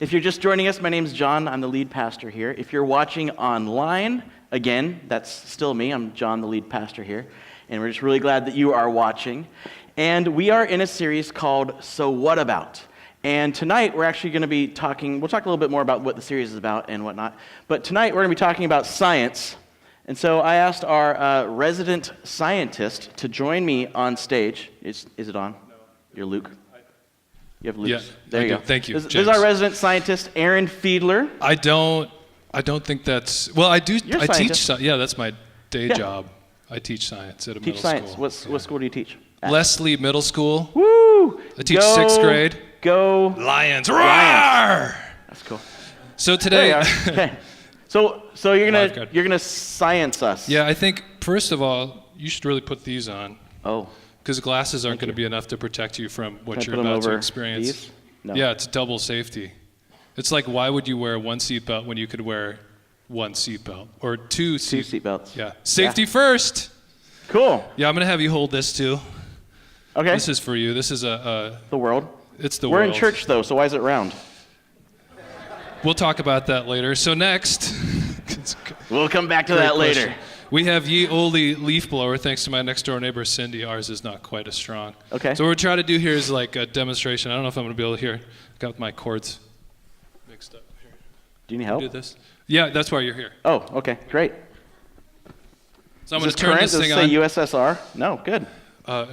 If you're just joining us, my name's John. I'm the lead pastor here. If you're watching online, again, that's still me. I'm John, the lead pastor here. And we're just really glad that you are watching. And we are in a series called So What About? And tonight we're actually going to be talking, we'll talk a little bit more about what the series is about and whatnot. But tonight we're going to be talking about science. And so I asked our resident scientist to join me on stage. Is it on? No. You're Luke? You have Luke. Yeah, there you go. Thank you. This is our resident scientist, Aaron Fiedler. I don't think that's, well, I do. You're a I scientist. teach, yeah, that's my day job. I teach science at a middle Science. school. What school do you teach? At? Leslie Middle School. Woo! I teach 6th grade. Go Lions. Roar! That's cool. So today. Okay. So you're gonna science us. Yeah, I think first of all, you should really put these on. Oh. Because glasses aren't going to be enough to protect you from what Can I you're put them about to over experience. these? No. Yeah, it's double safety. It's like, why would you wear one seatbelt when you could wear one seatbelt or two seatbelts? Yeah, safety first. Cool. Yeah, I'm going to have you hold this too. Okay. This is for you. This is the world. It's the We're world. in church though, so why is it round? We'll talk about that later. So next, we'll come back to that later. We have Ye Olde leaf blower, thanks to my next door neighbor Cindy. Ours is not quite as strong. Okay. So what we're trying to do here is like a demonstration. I don't know if I'm going to be able to hear. I got my cords mixed up here. Do you need help? Do this? Yeah, that's why you're here. Oh, okay, great. So I'm going to turn this thing on. Does it say USSR? No, good.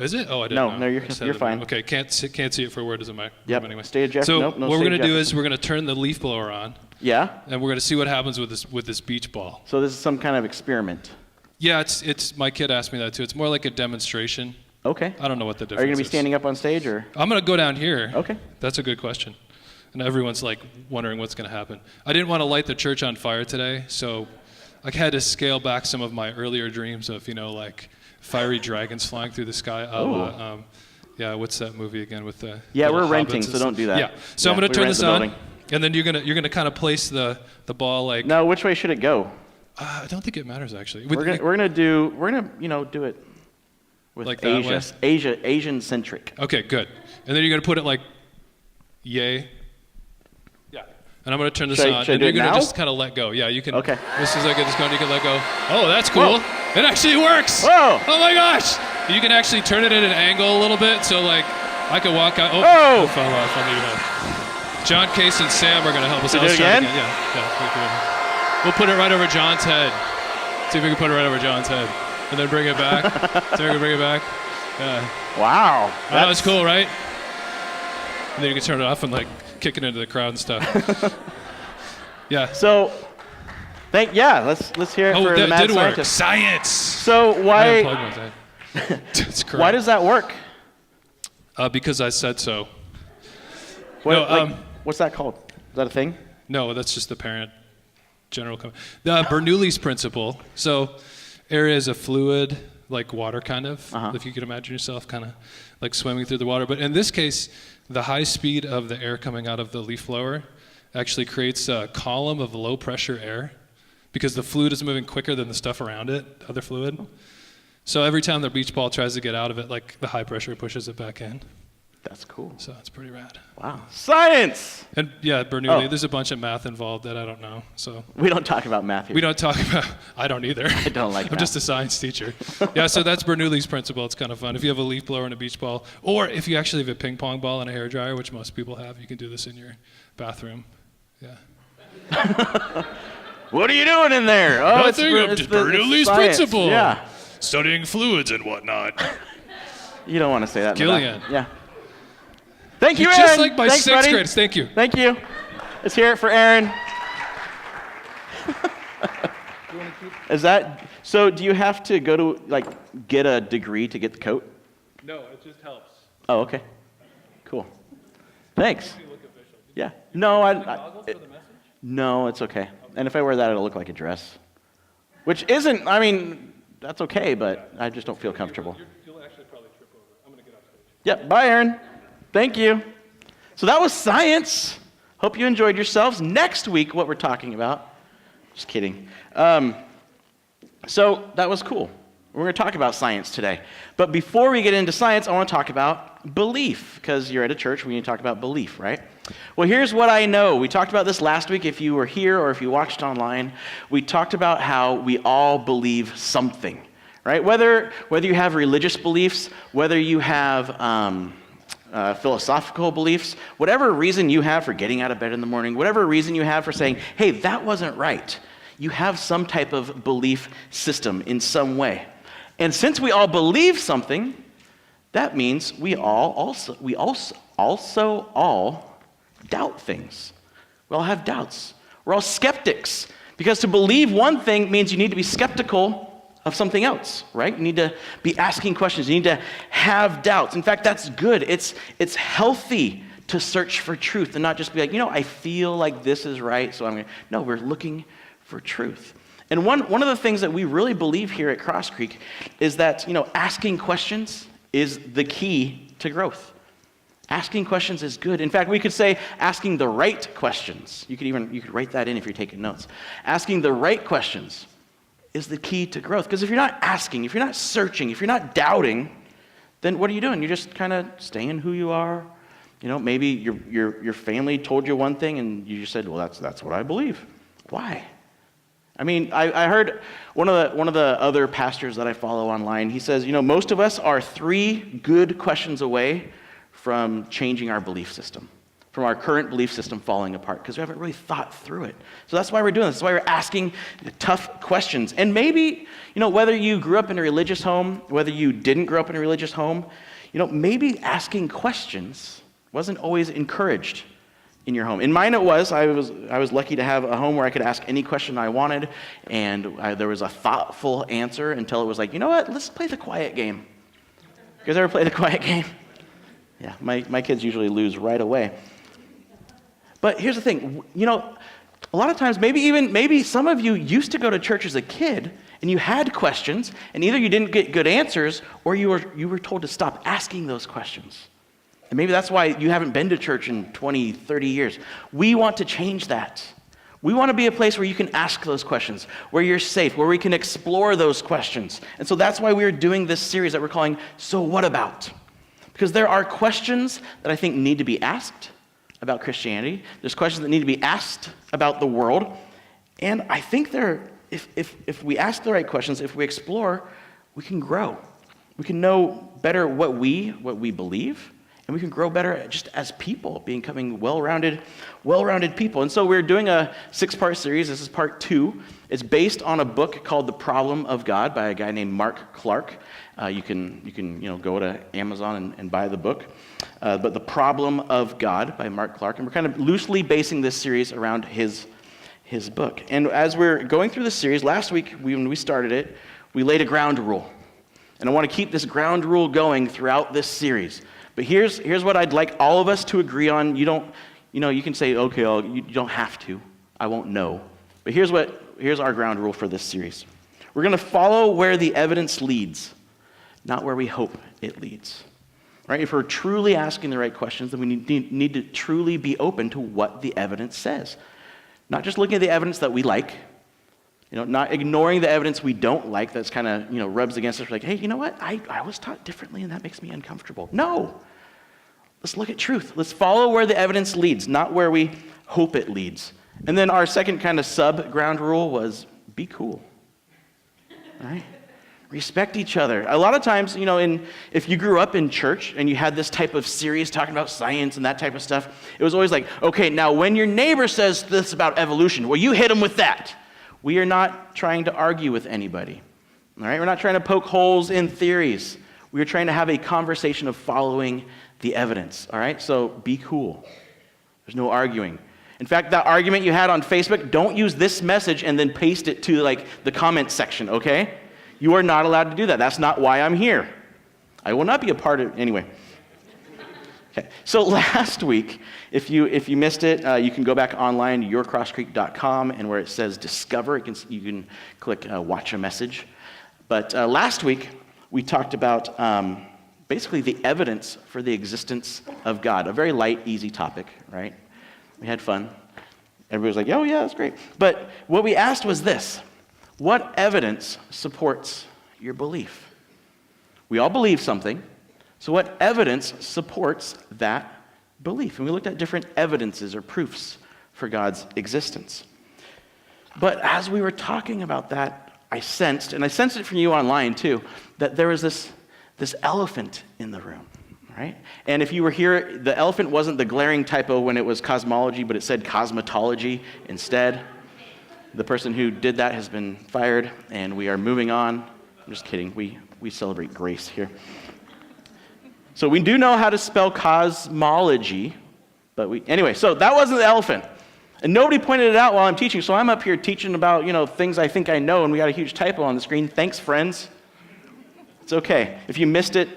Is it? Oh, I didn't know. No, you're fine. Okay, can't see it for where does it matter? Yep. Anyway. Stay ejected. So nope, no what we're going to do Jefferson. is we're going to turn the leaf blower on. Yeah. And we're going to see what happens with this beach ball. So this is some kind of experiment. Yeah, it's my kid asked me that too. It's more like a demonstration. Okay. I don't know what the difference is. Are you going to be standing up on stage or? I'm going to go down here. Okay. That's a good question. And everyone's like wondering what's going to happen. I didn't want to light the church on fire today, so I had to scale back some of my earlier dreams of, like fiery dragons flying through the sky. Yeah, what's that movie again with the Yeah, we're hobbits renting, so don't do that. Yeah. So I'm going to turn this on, building. and then you're going to kind of place the ball like. No, which way should it go? I don't think it matters actually. We're gonna do it with like that way? Asian centric. Okay, good. And then you're gonna put it like, yay. Yeah. And I'm gonna turn this on, and you're gonna just kind of let go. Yeah, you can. Okay. This is like it's going. You can let go. Oh, that's cool. Whoa. It actually works. Whoa. Oh my gosh. You can actually turn it at an angle a little bit, so like I could walk out. Oh, I fell off. I need help. John, Case, and Sam are gonna help us out. Do it again? Yeah. We'll put it right over John's head. See if we can put it right over John's head. And then bring it back. See if we can bring it back. Yeah. Wow. That was cool, right? And then you can turn it off and like kick it into the crowd and stuff. Yeah. So, let's hear it for the mad that did scientist. work. Science. So why? Why does that work? Because I said so. What's that called? Is that a thing? No, that's just the parent. General the Bernoulli's principle. So air is a fluid, like water kind of, if you could imagine yourself kind of like swimming through the water. But in this case, the high speed of the air coming out of the leaf blower actually creates a column of low pressure air because the fluid is moving quicker than the stuff around it, other fluid. So every time the beach ball tries to get out of it, like the high pressure pushes it back in. That's cool. So it's pretty rad. Wow. Science! And yeah, Bernoulli, there's a bunch of math involved that I don't know. So we don't talk about math here. We don't talk about, I don't either. I don't like I'm just a science teacher. Yeah, so that's Bernoulli's principle. It's kind of fun. If you have a leaf blower and a beach ball, or if you actually have a ping pong ball and a hairdryer, which most people have, you can do this in your bathroom. Yeah. What are you doing in there? Oh, Nothing, it's Bernoulli's principle. Yeah. Studying fluids and whatnot. You don't want to say that. Gillian. Yeah. Thank you, Aaron. Just like my Thanks, 6th buddy. graders. Thank you. Thank you. Let's hear it for Aaron. Is that so? Do you have to go to get a degree to get the coat? No, it just helps. Oh, okay. Cool. Thanks. Yeah. No, no, it's okay. And if I wear that, it'll look like a dress, which isn't. I mean, that's okay, but I just don't feel comfortable. You'll actually probably trip over. I'm gonna get off stage. Yep. Bye, Aaron. Thank you. So that was science. Hope you enjoyed yourselves. Next week, what we're talking about. Just kidding. So that was cool. We're going to talk about science today. But before we get into science, I want to talk about belief, because you're at a church, we need to talk about belief, right? Well, here's what I know. We talked about this last week if you were here or if you watched online. We talked about how we all believe something, right? Whether you have religious beliefs, whether you have philosophical beliefs, whatever reason you have for getting out of bed in the morning, whatever reason you have for saying, hey, that wasn't right, you have some type of belief system in some way. And since we all believe something, that means we also all doubt things. We all have doubts. We're all skeptics, because to believe one thing means you need to be skeptical of something else, right? You need to be asking questions. You need to have doubts. In fact, that's good. It's healthy to search for truth and not just be like, I feel like this is right, so I'm going to. No, we're looking for truth. And one of the things that we really believe here at Cross Creek is that, asking questions is the key to growth. Asking questions is good. In fact, we could say asking the right questions. You could write that in if you're taking notes. Asking the right questions is the key to growth. Because if you're not asking, if you're not searching, if you're not doubting, then what are you doing? You're just kind of staying who you are. Maybe your family told you one thing and you just said, well, that's what I believe. Why? I mean, I heard one of the other pastors that I follow online, he says, most of us are 3 good questions away from changing our belief system, from our current belief system falling apart, because we haven't really thought through it. So that's why we're doing this. That's why we're asking tough questions. And maybe, whether you grew up in a religious home, whether you didn't grow up in a religious home, maybe asking questions wasn't always encouraged in your home. In mine it was. I was lucky to have a home where I could ask any question I wanted, and there was a thoughtful answer until it was like, let's play the quiet game. You guys ever play the quiet game? Yeah, my kids usually lose right away. But here's the thing, a lot of times, maybe some of you used to go to church as a kid, and you had questions, and either you didn't get good answers, or you were told to stop asking those questions. And maybe that's why you haven't been to church in 20, 30 years. We want to change that. We want to be a place where you can ask those questions, where you're safe, where we can explore those questions. And so that's why we're doing this series that we're calling So What About? Because there are questions that I think need to be asked about Christianity. There's questions that need to be asked about the world. And I think if we ask the right questions, if we explore, we can grow. We can know better what we believe, and we can grow better just as people, becoming well-rounded people. And so we're doing a 6-part series. This is part 2. It's based on a book called The Problem of God by a guy named Mark Clark. You can go to Amazon and buy the book. But The Problem of God by Mark Clark. And we're kind of loosely basing this series around his book. And as we're going through this series, last week when we started it, we laid a ground rule. And I want to keep this ground rule going throughout this series. But here's what I'd like all of us to agree on. You can say, okay, you don't have to. I won't know. But here's our ground rule for this series. We're going to follow where the evidence leads, not where we hope it leads. Right? If we're truly asking the right questions, then we need to truly be open to what the evidence says. Not just looking at the evidence that we like, not ignoring the evidence we don't like that's kind of, rubs against us. We're like, hey, you know what? I was taught differently and that makes me uncomfortable. No. Let's look at truth. Let's follow where the evidence leads, not where we hope it leads. And then our second kind of sub-ground rule was be cool. All right? Respect each other. A lot of times, if you grew up in church and you had this type of series talking about science and that type of stuff, it was always like, okay, now when your neighbor says this about evolution, well, you hit him with that. We are not trying to argue with anybody. All right? We're not trying to poke holes in theories. We are trying to have a conversation of following the evidence. All right? So be cool. There's no arguing. In fact, that argument you had on Facebook, don't use this message and then paste it to the comment section, okay? You are not allowed to do that. That's not why I'm here. I will not be a part of it. Anyway. Okay. So last week, if you missed it, you can go back online to yourcrosscreek.com, and where it says Discover, you can click Watch a Message. But last week, we talked about basically the evidence for the existence of God. A very light, easy topic, right? We had fun. Everybody was like, oh yeah, that's great. But what we asked was this: what evidence supports your belief? We all believe something, so what evidence supports that belief? And we looked at different evidences or proofs for God's existence. But as we were talking about that, I sensed it from you online too, that there was this elephant in the room, right? And if you were here, the elephant wasn't the glaring typo when it was cosmology, but it said cosmetology instead. The person who did that has been fired, and we are moving on. I'm just kidding. We celebrate grace here. So we do know how to spell cosmology, but anyway, so that wasn't the elephant. And nobody pointed it out while I'm teaching, so I'm up here teaching about, things I think I know, and we got a huge typo on the screen. Thanks, friends. It's okay. If you missed it,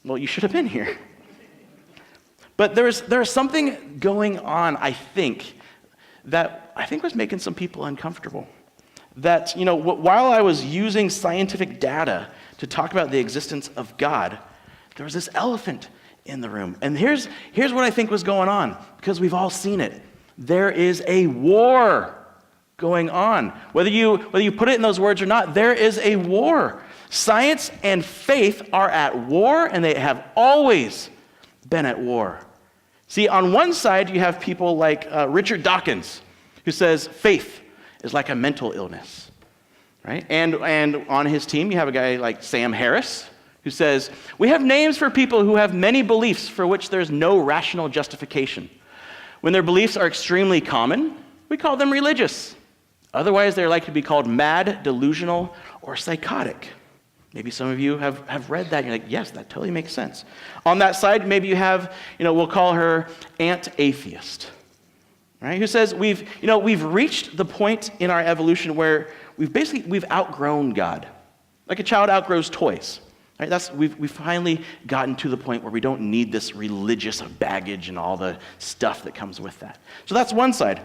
well, you should have been here. But there's something going on, I think was making some people uncomfortable. That, while I was using scientific data to talk about the existence of God, there was this elephant in the room. And here's what I think was going on, because we've all seen it. There is a war going on. Whether you put it in those words or not, there is a war. Science and faith are at war, and they have always been at war. See, on one side, you have people like Richard Dawkins, who says faith is like a mental illness, right? And on his team, you have a guy like Sam Harris, who says, we have names for people who have many beliefs for which there's no rational justification. When their beliefs are extremely common, we call them religious. Otherwise, they're likely to be called mad, delusional, or psychotic. Maybe some of you have read that, and you're like, yes, that totally makes sense. On that side, maybe you have, we'll call her Aunt Atheist, right? Who says we've reached the point in our evolution where we've outgrown God. Like a child outgrows toys. Right? We've finally gotten to the point where we don't need this religious baggage and all the stuff that comes with that. So that's one side.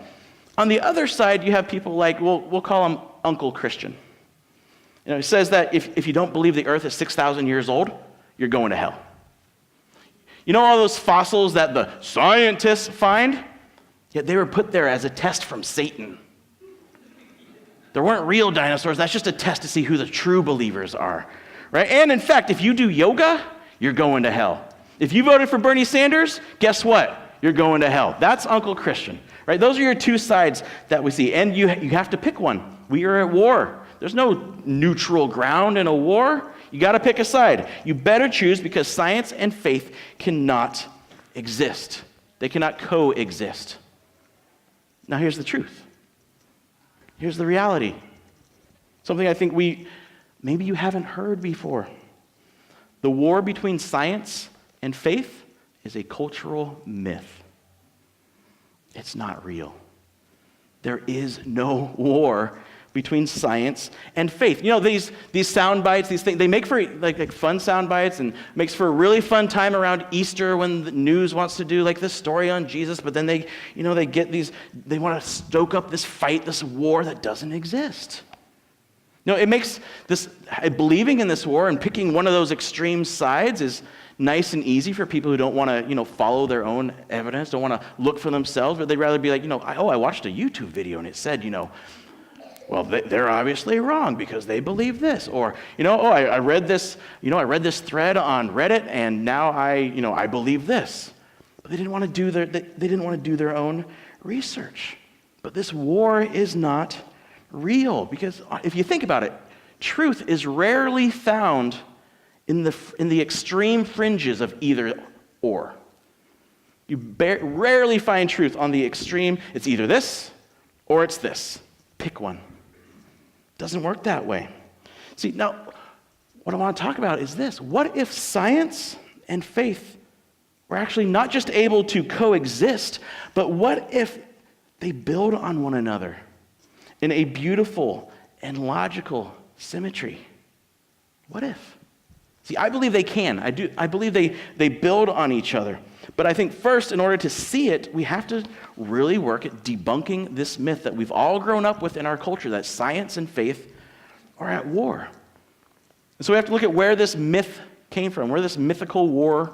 On the other side, you have people like, we'll call him Uncle Christian. It says that if you don't believe the earth is 6,000 years old, you're going to hell. All those fossils that the scientists find? Yet they were put there as a test from Satan. There weren't real dinosaurs. That's just a test to see who the true believers are. Right? And in fact, if you do yoga, you're going to hell. If you voted for Bernie Sanders, guess what? You're going to hell. That's Uncle Christian. Right? Those are your two sides that we see. And you have to pick one. We are at war. There's no neutral ground in a war. You got to pick a side. You better choose, because science and faith cannot exist. They cannot coexist. Now here's the truth. Here's the reality. Something I think maybe you haven't heard before. The war between science and faith is a cultural myth. It's not real. There is no war between science and faith. These sound bites, these things, they make for like fun sound bites, and makes for a really fun time around Easter when the news wants to do like this story on Jesus, but then they get they want to stoke up this fight, this war that doesn't exist. It makes believing in this war and picking one of those extreme sides is nice and easy for people who don't want to, follow their own evidence, don't want to look for themselves, but they'd rather be like, I watched a YouTube video and it said, well, they're obviously wrong because they believe this. Or, I read this, I read this thread on Reddit and now I believe this. But they didn't want to do their own research. But this war is not real, because if you think about it, truth is rarely found in the extreme fringes of either or. You rarely find truth on the extreme. It's either this or it's this. Pick one. Doesn't work that way. See, now, what I want to talk about is this. What if science and faith were actually not just able to coexist, but what if they build on one another in a beautiful and logical symmetry? What if? See, I believe they can. I believe they build on each other. But I think first, in order to see it, we have to really work at debunking this myth that we've all grown up with in our culture, that science and faith are at war. And so we have to look at where this myth came from, where this mythical war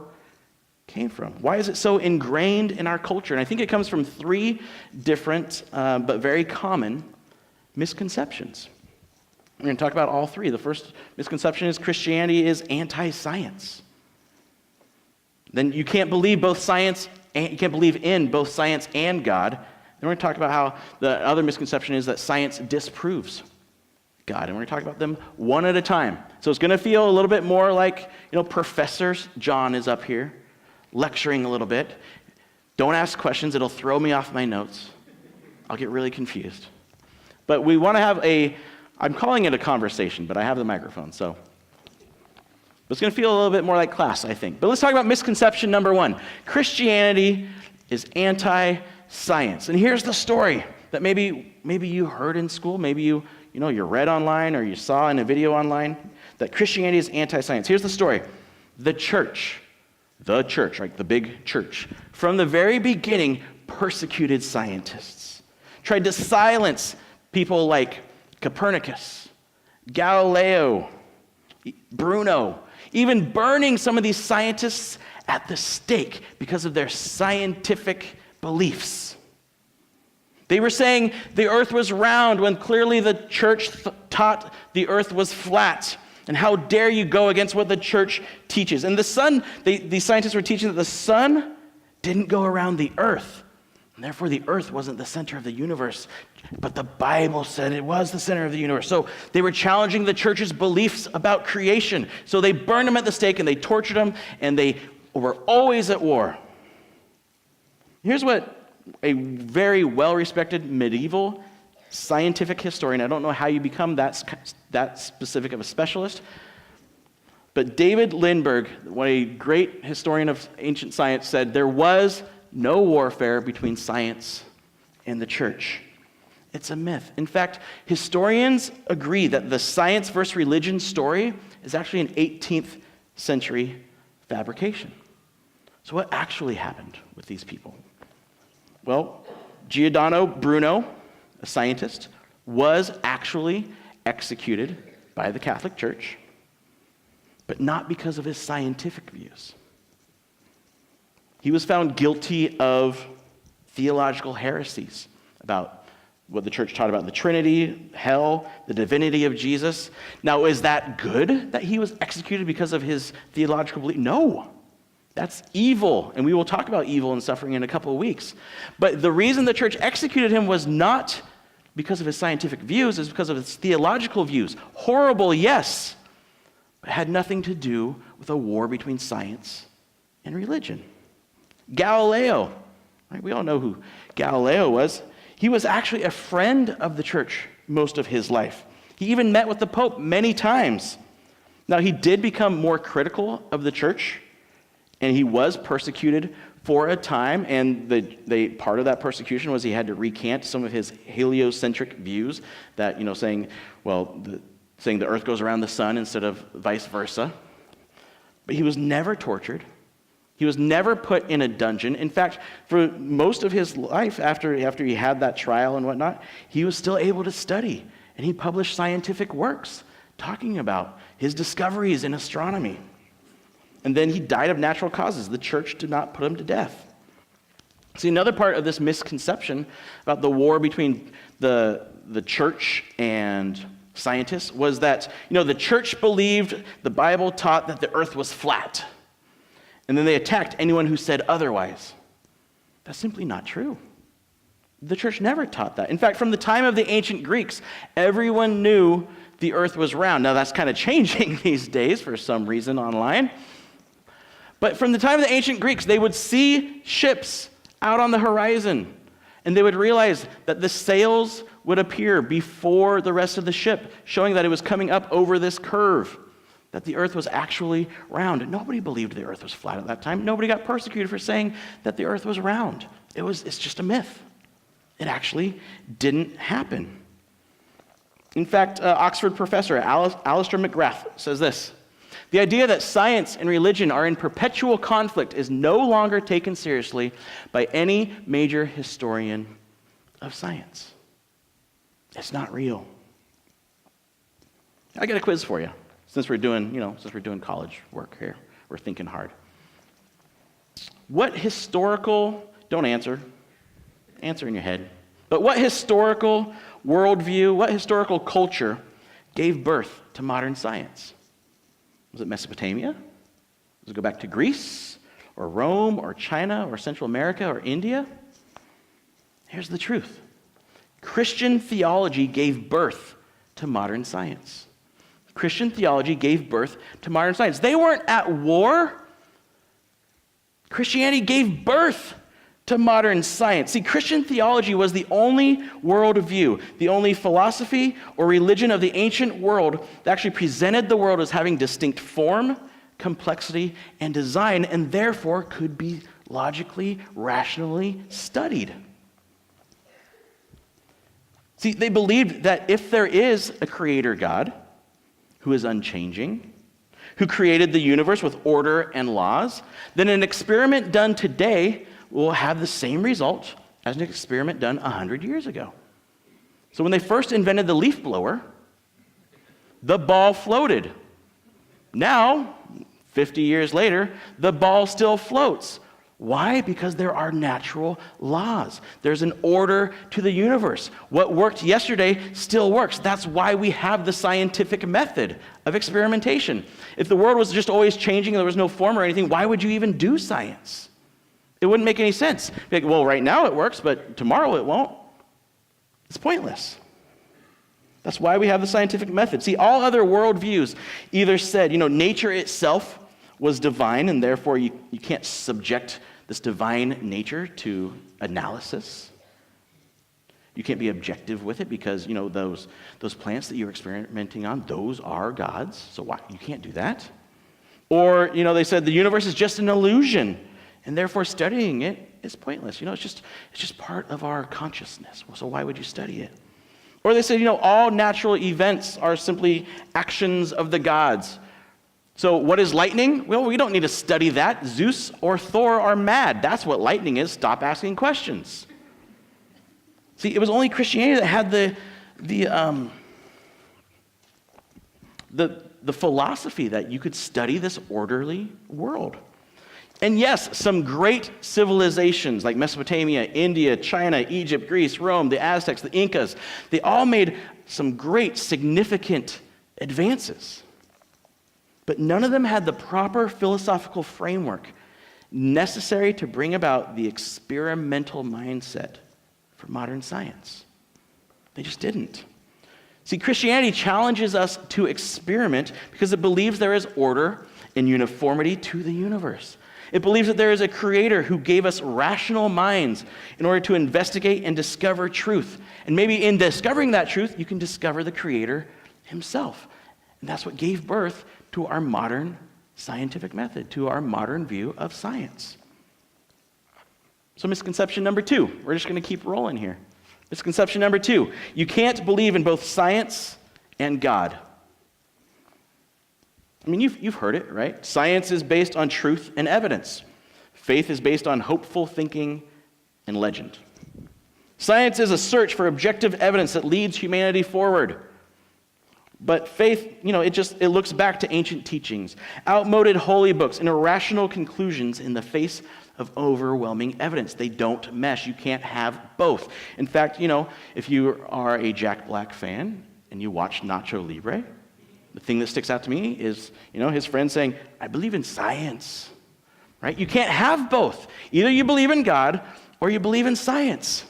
came from. Why is it so ingrained in our culture? And I think it comes from three different but very common misconceptions. We're going to talk about all three. The first misconception is Christianity is anti-science. Then you can't believe both science and you can't believe in both science and God. Then we're going to talk about how the other misconception is that science disproves God, and we're going to talk about them one at a time. So it's going to feel a little bit more like, Professor John is up here lecturing a little bit. Don't ask questions, it'll throw me off my notes. I'll get really confused. But we want to have I'm calling it a conversation, but I have the microphone, so it's going to feel a little bit more like class, I think. But let's talk about misconception number 1. Christianity is anti-science. And here's the story that maybe you heard in school, maybe you read online or you saw in a video online, that Christianity is anti-science. Here's the story. The church, like the big church, from the very beginning persecuted scientists, tried to silence people like Copernicus, Galileo, Bruno, even burning some of these scientists at the stake because of their scientific beliefs. They were saying the earth was round when clearly the church taught the earth was flat. And how dare you go against what the church teaches? And the sun, these scientists were teaching that the sun didn't go around the earth. And therefore the earth wasn't the center of the universe. But the Bible said it was the center of the universe. So they were challenging the church's beliefs about creation. So they burned them at the stake and they tortured them and they were always at war. Here's what a very well-respected medieval scientific historian, I don't know how you become that specific of a specialist, but David Lindbergh, a great historian of ancient science, said there was no warfare between science and the church. It's a myth. In fact, historians agree that the science versus religion story is actually an 18th century fabrication. So what actually happened with these people? Well, Giordano Bruno, a scientist, was actually executed by the Catholic Church, but not because of his scientific views. He was found guilty of theological heresies about what the church taught about the Trinity, hell, the divinity of Jesus. Now, is that good that he was executed because of his theological belief? No. That's evil, and we will talk about evil and suffering in a couple of weeks. But the reason the church executed him was not because of his scientific views, it's because of his theological views. Horrible, yes, but it had nothing to do with a war between science and religion. Galileo, right? We all know who Galileo was. He was actually a friend of the church most of his life. He even met with the Pope many times. Now, he did become more critical of the church, and he was persecuted for a time, and the part of that persecution was he had to recant some of his heliocentric views that, saying the earth goes around the sun instead of vice versa. But he was never tortured. He was never put in a dungeon. In fact, for most of his life, after he had that trial and whatnot, he was still able to study, and he published scientific works talking about his discoveries in astronomy. And then he died of natural causes. The church did not put him to death. See, another part of this misconception about the war between the church and scientists was that, the church believed the Bible taught that the earth was flat. And then they attacked anyone who said otherwise. That's simply not true. The church never taught that. In fact, from the time of the ancient Greeks, everyone knew the earth was round. Now, that's kind of changing these days for some reason online. But from the time of the ancient Greeks, they would see ships out on the horizon, and they would realize that the sails would appear before the rest of the ship, showing that it was coming up over this curve, that the earth was actually round. Nobody believed the earth was flat at that time. Nobody got persecuted for saying that the earth was round. It's just a myth. It actually didn't happen. In fact, Oxford professor Alistair McGrath says this: the idea that science and religion are in perpetual conflict is no longer taken seriously by any major historian of science. It's not real. I got a quiz for you. Since we're doing college work here, we're thinking hard. What historical, don't answer in your head, but what historical worldview, what historical culture gave birth to modern science? Was it Mesopotamia? Does it go back to Greece or Rome or China or Central America or India? Here's the truth. Christian theology gave birth to modern science. Christian theology gave birth to modern science. They weren't at war. Christianity gave birth to modern science. See, Christian theology was the only worldview, the only philosophy or religion of the ancient world that actually presented the world as having distinct form, complexity, and design, and therefore could be logically, rationally studied. See, they believed that if there is a creator God who is unchanging, who created the universe with order and laws, then an experiment done today will have the same result as an experiment done 100 years ago. So when they first invented the leaf blower, the ball floated. Now, 50 years later, the ball still floats. Why? Because there are natural laws. There's an order to the universe. What worked yesterday still works. That's why we have the scientific method of experimentation. If the world was just always changing and there was no form or anything, why would you even do science? It wouldn't make any sense. Like, well, right now it works, but tomorrow it won't. It's pointless. That's why we have the scientific method. See, all other worldviews either said, nature itself was divine, and therefore you can't subject this divine nature to analysis. You can't be objective with it because, those plants that you're experimenting on, those are gods. So why? You can't do that. Or, they said the universe is just an illusion, and therefore studying it is pointless. It's just part of our consciousness. So why would you study it? Or they said, all natural events are simply actions of the gods. So what is lightning? Well, we don't need to study that. Zeus or Thor are mad. That's what lightning is. Stop asking questions. See, it was only Christianity that had the philosophy that you could study this orderly world. And yes, some great civilizations like Mesopotamia, India, China, Egypt, Greece, Rome, the Aztecs, the Incas, they all made some great, significant advances. But none of them had the proper philosophical framework necessary to bring about the experimental mindset for modern science. They just didn't. See, Christianity challenges us to experiment because it believes there is order and uniformity to the universe. It believes that there is a creator who gave us rational minds in order to investigate and discover truth. And maybe in discovering that truth, you can discover the creator himself. And that's what gave birth to our modern scientific method, to our modern view of science. So misconception number 2, we're just going to keep rolling here. Misconception number 2, you can't believe in both science and God. I mean, you've heard it, right? Science is based on truth and evidence. Faith is based on hopeful thinking and legend. Science is a search for objective evidence that leads humanity forward. But faith, it looks back to ancient teachings, outmoded holy books, and irrational conclusions in the face of overwhelming evidence. They don't mesh. You can't have both. In fact, if you are a Jack Black fan and you watch Nacho Libre, the thing that sticks out to me is, his friend saying, I believe in science, right? You can't have both. Either you believe in God or you believe in science.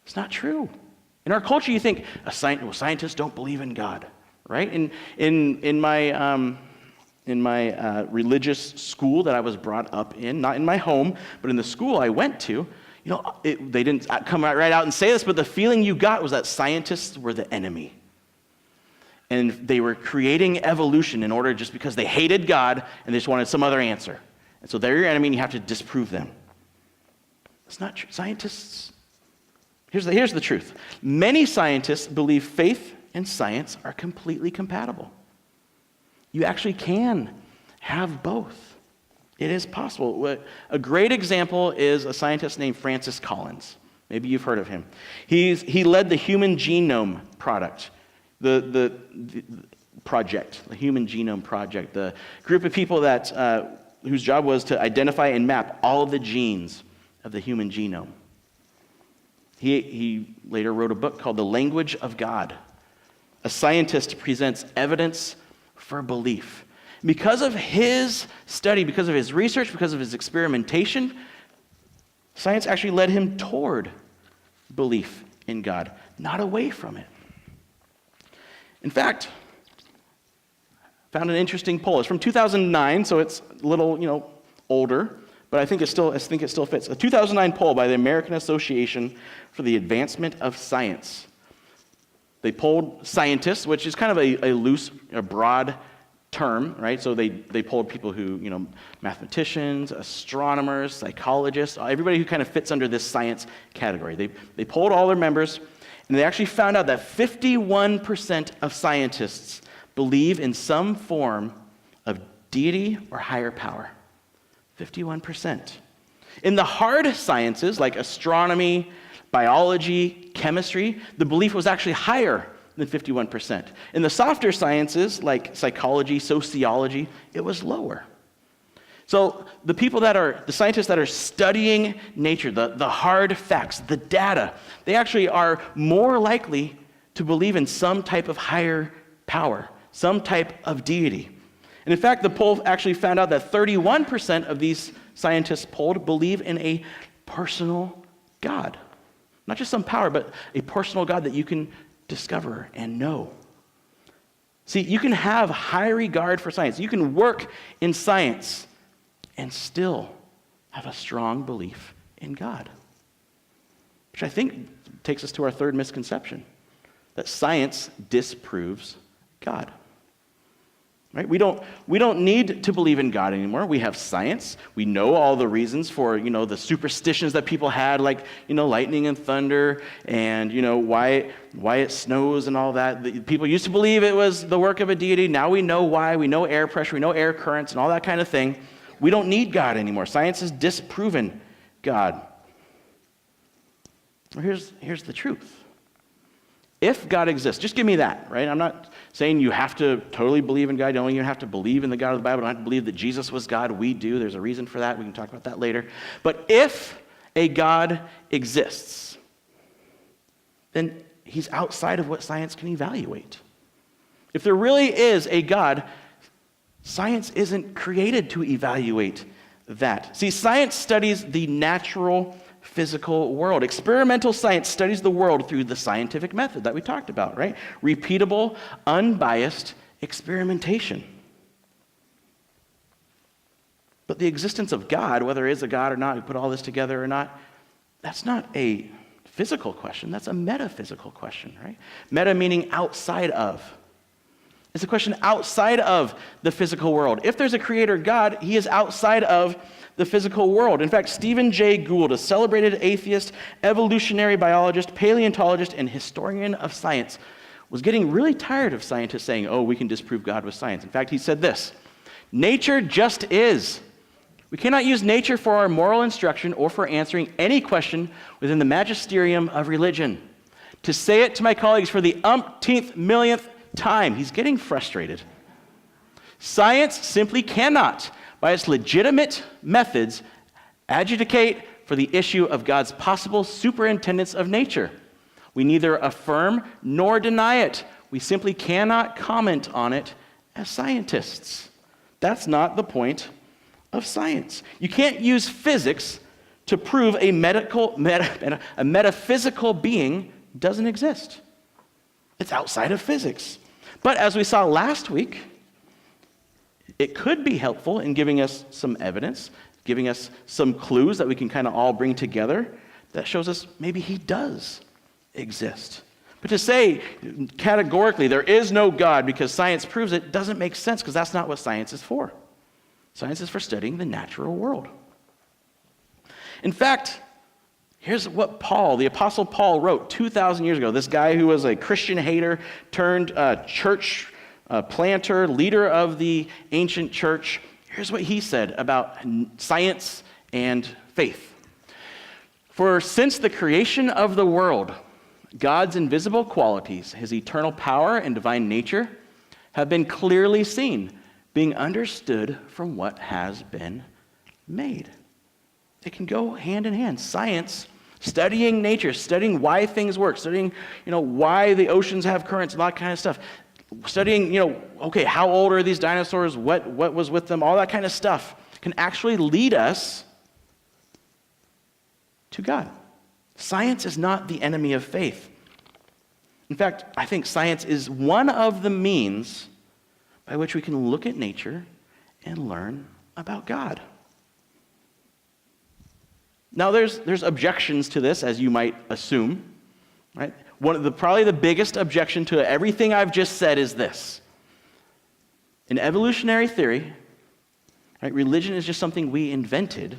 It's not true. In our culture, you think scientists don't believe in God, right? In my religious school that I was brought up in, not in my home, but in the school I went to, they didn't come right out and say this, but the feeling you got was that scientists were the enemy. And they were creating evolution in order just because they hated God and they just wanted some other answer. And so they're your enemy and you have to disprove them. It's not true. Scientists, here's the truth. Many scientists believe faith and science are completely compatible. You actually can have both. It is possible. A great example is a scientist named Francis Collins. Maybe you've heard of him. He led the Human Genome Project. The project, the Human Genome Project, the group of people that whose job was to identify and map all of the genes of the human genome. He later wrote a book called The Language of God. a scientist presents evidence for belief. Because of his study, because of his research, because of his experimentation, science actually led him toward belief in God, not away from it. In fact, I found an interesting poll. It's from 2009, so it's a little, older, but I think it still fits. A 2009 poll by the American Association for the Advancement of Science. They polled scientists, which is kind of a loose, broad term, right? So they polled people who, mathematicians, astronomers, psychologists, everybody who kind of fits under this science category. They polled all their members, and they actually found out that 51% of scientists believe in some form of deity or higher power. 51%. In the hard sciences, like astronomy, biology, chemistry, the belief was actually higher than 51%. In the softer sciences, like psychology, sociology, it was lower. So the scientists that are studying nature, the hard facts, the data, they actually are more likely to believe in some type of higher power, some type of deity. And in fact, the poll actually found out that 31% of these scientists polled believe in a personal God. Not just some power, but a personal God that you can discover and know. See, you can have high regard for science. You can work in science and still have a strong belief in God. Which I think takes us to our third misconception, that science disproves God. Right? We don't need to believe in God anymore. We have science. We know all the reasons for, the superstitions that people had, like, lightning and thunder, and, why it snows and all that. People used to believe it was the work of a deity. Now we know why. We know air pressure. We know air currents and all that kind of thing. We don't need God anymore. Science has disproven God. Well, here's the truth. If God exists, just give me that, right? I'm not saying you have to totally believe in God. You don't even have to believe in the God of the Bible. You don't have to believe that Jesus was God. We do. There's a reason for that. We can talk about that later. But if a God exists, then he's outside of what science can evaluate. If there really is a God, science isn't created to evaluate that. See, science studies the natural physical world. Experimental science studies the world through the scientific method that we talked about, right? Repeatable, unbiased experimentation. But the existence of God, whether there is a God or not, we put all this together or not, that's not a physical question. That's a metaphysical question, right? Meta meaning outside of. It's a question outside of the physical world. If there's a creator God, he is outside of the physical world. In fact, Stephen Jay Gould, a celebrated atheist, evolutionary biologist, paleontologist, and historian of science, was getting really tired of scientists saying, we can disprove God with science. In fact, he said this, nature just is. We cannot use nature for our moral instruction or for answering any question within the magisterium of religion. To say it to my colleagues for the umpteenth millionth time, he's getting frustrated. Science simply cannot, by its legitimate methods, adjudicate for the issue of God's possible superintendence of nature. We neither affirm nor deny it. We simply cannot comment on it as scientists. That's not the point of science. You can't use physics to prove a metaphysical being doesn't exist. It's outside of physics. But as we saw last week, it could be helpful in giving us some evidence, giving us some clues that we can kind of all bring together that shows us maybe he does exist. But to say categorically there is no God because science proves it doesn't make sense because that's not what science is for. Science is for studying the natural world. In fact, here's what the Apostle Paul wrote 2,000 years ago. This guy who was a Christian hater turned church planter, leader of the ancient church. Here's what he said about science and faith. For since the creation of the world, God's invisible qualities, his eternal power and divine nature, have been clearly seen, being understood from what has been made. It can go hand in hand. Science Studying nature, studying why things work, studying, why the oceans have currents and all that kind of stuff. Studying, okay, how old are these dinosaurs? What was with them? All that kind of stuff can actually lead us to God. Science is not the enemy of faith. In fact, I think science is one of the means by which we can look at nature and learn about God. Now, there's objections to this, as you might assume, right? Probably the biggest objection to everything I've just said is this. In evolutionary theory, right, religion is just something we invented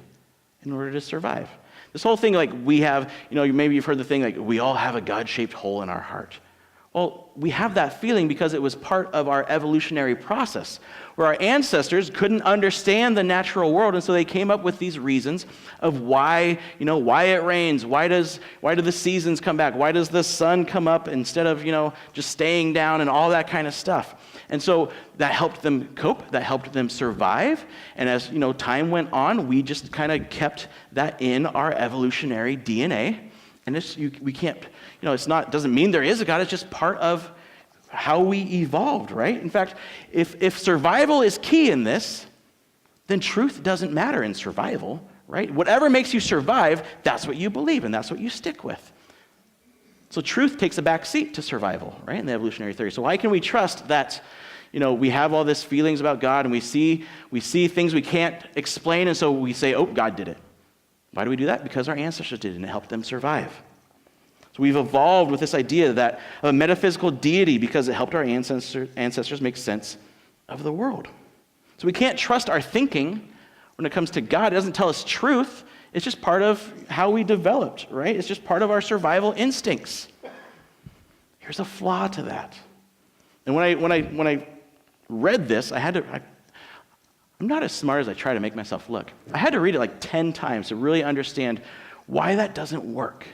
in order to survive. This whole thing, like we have, maybe you've heard the thing, like we all have a God-shaped hole in our heart. Well, we have that feeling because it was part of our evolutionary process, where our ancestors couldn't understand the natural world, and so they came up with these reasons of why it rains, why do the seasons come back, why does the sun come up instead of, just staying down and all that kind of stuff. And so that helped them cope, that helped them survive, and as, time went on, we just kind of kept that in our evolutionary DNA, and we can't, doesn't mean there is a God, it's just part of how we evolved, right? In fact, if survival is key in this, then truth doesn't matter in survival, right? Whatever makes you survive, that's what you believe, and that's what you stick with. So truth takes a back seat to survival, right, in the evolutionary theory. So why can we trust that, we have all these feelings about God, and we see things we can't explain, and so we say, oh, God did it. Why do we do that? Because our ancestors did it, and it helped them survive. So we've evolved with this idea that of a metaphysical deity because it helped our ancestors make sense of the world. So we can't trust our thinking when it comes to God. It doesn't tell us truth. It's just part of how we developed, right? It's just part of our survival instincts. Here's a flaw to that. And when I read this, I'm not as smart as I try to make myself look. I had to read it like 10 times to really understand why that doesn't work.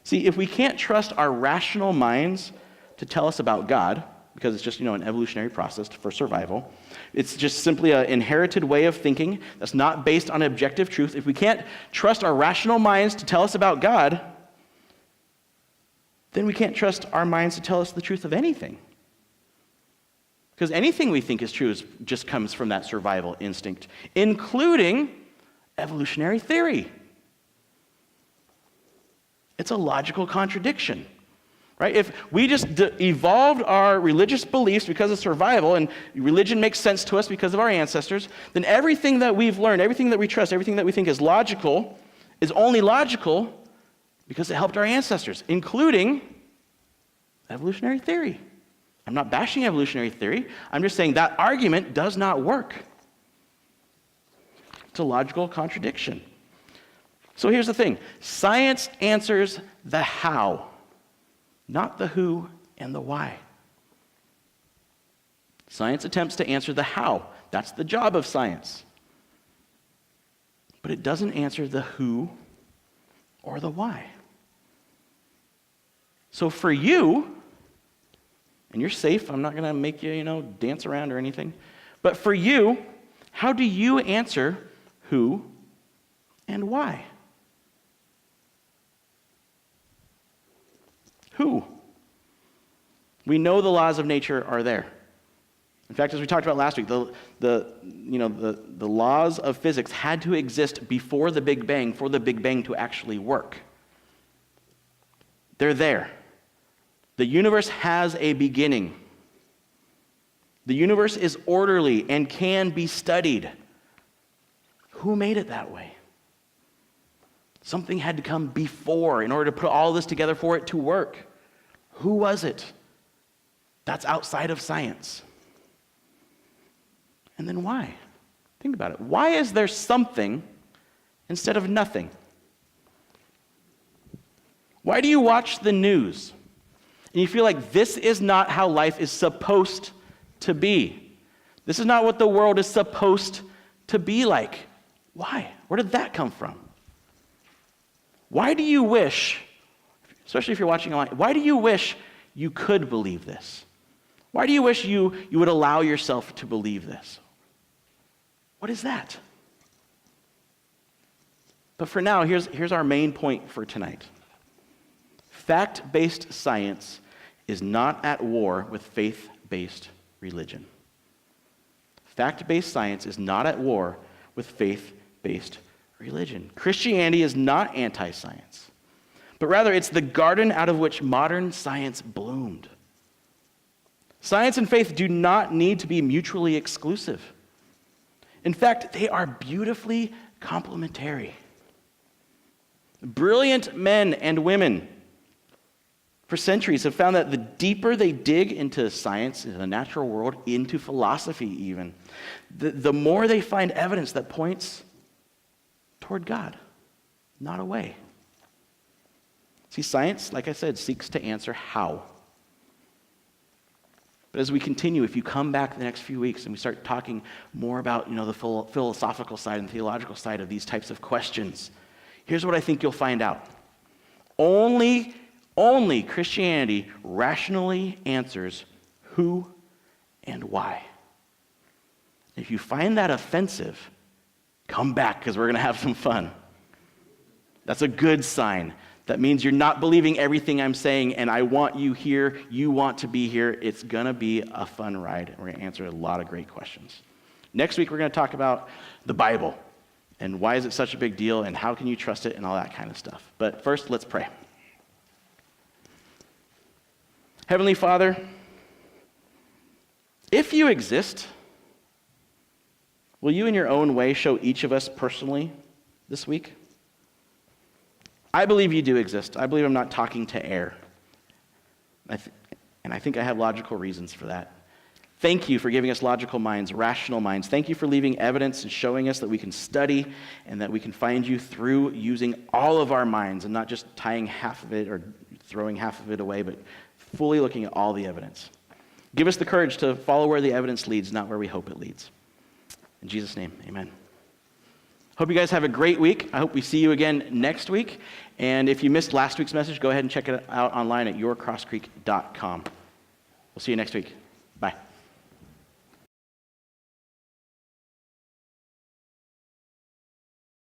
See, if we can't trust our rational minds to tell us about God, because it's just, an evolutionary process for survival, it's just simply an inherited way of thinking that's not based on objective truth. If we can't trust our rational minds to tell us about God, then we can't trust our minds to tell us the truth of anything. Because anything we think is true just comes from that survival instinct, including evolutionary theory. It's a logical contradiction, right? If we just evolved our religious beliefs because of survival, and religion makes sense to us because of our ancestors, then everything that we've learned, everything that we trust, everything that we think is logical, is only logical because it helped our ancestors, including evolutionary theory. I'm not bashing evolutionary theory. I'm just saying that argument does not work. It's a logical contradiction. So here's the thing. Science answers the how, not the who and the why. Science attempts to answer the how. That's the job of science. But it doesn't answer the who or the why. So for you, and you're safe, I'm not going to make you, dance around or anything, but for you, how do you answer who and why? Who? We know the laws of nature are there. In fact, as we talked about last week, the laws of physics had to exist before the Big Bang for the Big Bang to actually work. They're there. The universe has a beginning. The universe is orderly and can be studied. Who made it that way? Something had to come before in order to put all this together for it to work. Who was it? That's outside of science. And then why? Think about it. Why is there something instead of nothing? Why do you watch the news and you feel like this is not how life is supposed to be? This is not what the world is supposed to be like. Why? Where did that come from? Why do you wish, especially if you're watching online, why do you wish you could believe this? Why do you wish you would allow yourself to believe this? What is that? But for now, here's our main point for tonight. Fact-based science is not at war with faith-based religion. Fact-based science is not at war with faith-based religion. Christianity is not anti-science, but rather it's the garden out of which modern science bloomed. Science and faith do not need to be mutually exclusive. In fact, they are beautifully complementary. Brilliant men and women for centuries have found that the deeper they dig into science, into the natural world, into philosophy even, the more they find evidence that points toward God, not away. See, science, like I said, seeks to answer how. But as we continue, if you come back the next few weeks and we start talking more about, the philosophical side and theological side of these types of questions, here's what I think you'll find out. Only Christianity rationally answers who and why. If you find that offensive, come back because we're going to have some fun. That's a good sign. That means you're not believing everything I'm saying, and I want you here. You want to be here. It's going to be a fun ride, and we're going to answer a lot of great questions. Next week, we're going to talk about the Bible, and why is it such a big deal, and how can you trust it, and all that kind of stuff. But first, let's pray. Heavenly Father, if you exist, will you in your own way show each of us personally this week? I believe you do exist. I believe I'm not talking to air. And I think I have logical reasons for that. Thank you for giving us logical minds, rational minds. Thank you for leaving evidence and showing us that we can study and that we can find you through using all of our minds and not just tying half of it or throwing half of it away, but fully looking at all the evidence. Give us the courage to follow where the evidence leads, not where we hope it leads. In Jesus' name, amen. Hope you guys have a great week. I hope we see you again next week. And if you missed last week's message, go ahead and check it out online at yourcrosscreek.com. We'll see you next week. Bye.